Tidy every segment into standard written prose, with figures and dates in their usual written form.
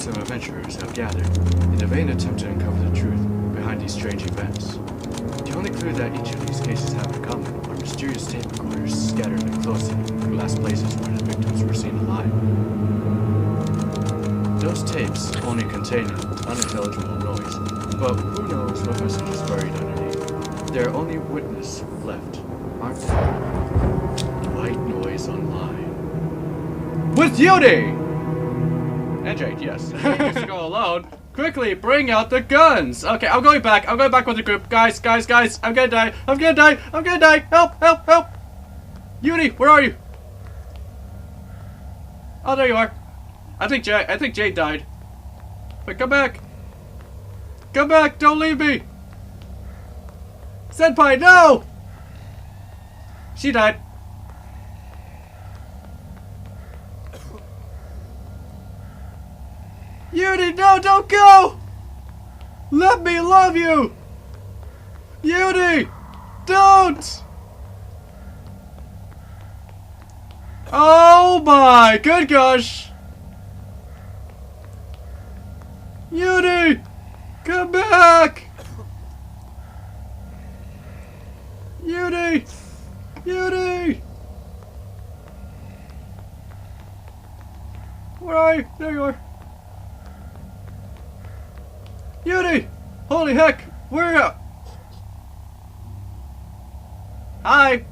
some adventurers have gathered in a vain attempt to uncover the truth behind these strange events. The only clue that each of these cases have in common are mysterious tape recorders scattered in closely glass places where the victims were seen alive. Those tapes only contain an unintelligible noise, but who knows what message is buried underneath. They're only witness left, aren't they? White noise online. With Uni! And Jade, yes. Just go alone. Quickly, bring out the guns! Okay, I'm going back with the group. Guys, I'm gonna die. Help! Uni, where are you? Oh, there you are. I think Jade died. But come back! Don't leave me! Senpai, no! She died. Uni, no, don't go! Let me love you! Uni! Don't! Oh my good gosh! Uni! Come back! Uni! Where are you? There you are. Uni! Holy heck! Where are you? Hi!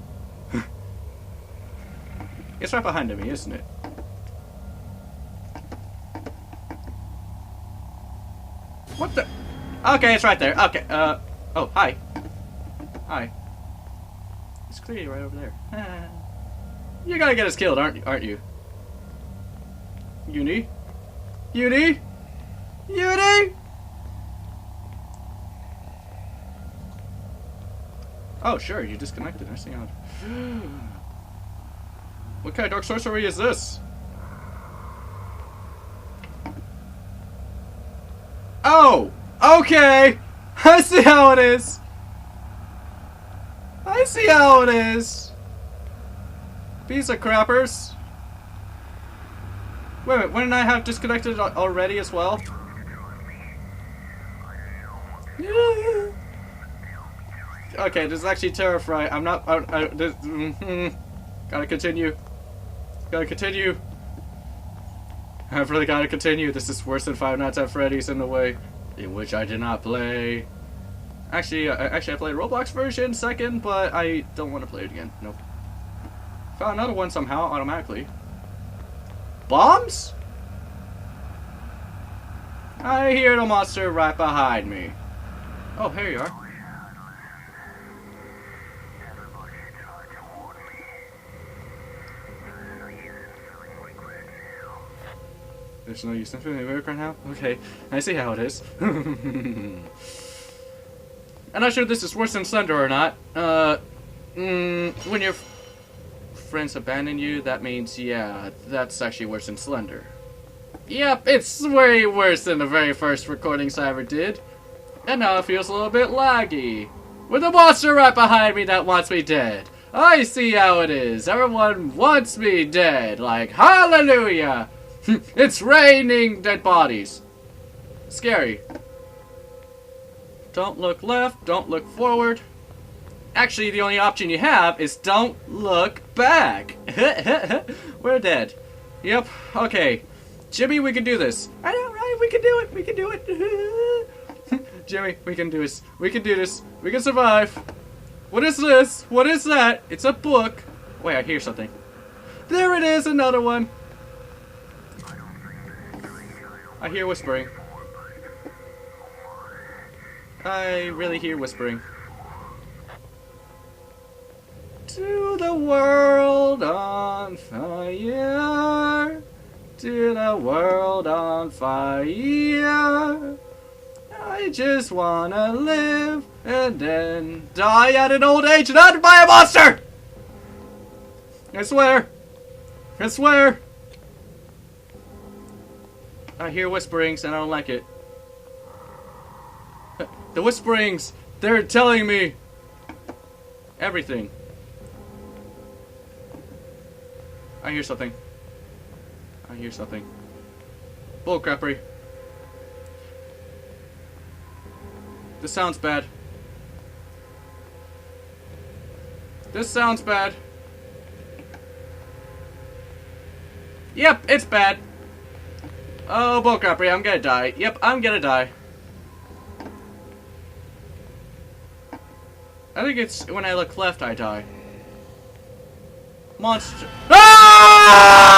It's right behind me, isn't it? What the? Okay, it's right there. Okay, oh, hi. Hi. It's clearly right over there. You're gonna get us killed, aren't you? Uni? Oh, sure, you disconnected. I see how. What kind of dark sorcery is this? Oh! Okay! I see how it is! Piece of crappers. Wait a minute, wouldn't I have disconnected already as well? Okay, this is actually terrifying. I'm not. Gotta continue. I've really gotta continue. This is worse than Five Nights at Freddy's in a way, in which I did not play. Actually, I played Roblox version second, but I don't want to play it again. Nope. Found another one somehow automatically. Bombs? I hear the monster right behind me. Oh, here you are. There's no use in feeling work right now? Okay, I see how it is. I'm not sure if this is worse than Slender or not. When your friends abandon you, that means, yeah, that's actually worse than Slender. Yep, it's way worse than the very first recordings I ever did. And now it feels a little bit laggy. With a monster right behind me that wants me dead. I see how it is. Everyone wants me dead. Like, hallelujah! It's raining dead bodies. Scary. Don't look left, don't look forward. Actually, the only option you have is don't look back. We're dead. Yep, okay. Jimmy, we can do this. I know, right? We can do it. Jimmy, we can do this. We can do this. We can survive. What is this? What is that? It's a book. Wait, I hear something. There it is, another one. I hear whispering. I really hear whispering. To the world on fire. To the world on fire. I just wanna live and then die at an old age and not by a monster! I swear. I hear whisperings and I don't like it. The whisperings, they're telling me everything. I hear something. Bullcrappery. This sounds bad. This sounds bad. Yep, it's bad. Oh, bullcrappery, I'm gonna die. Yep, I'm gonna die. I think it's when I look left I die. Monster. Ah!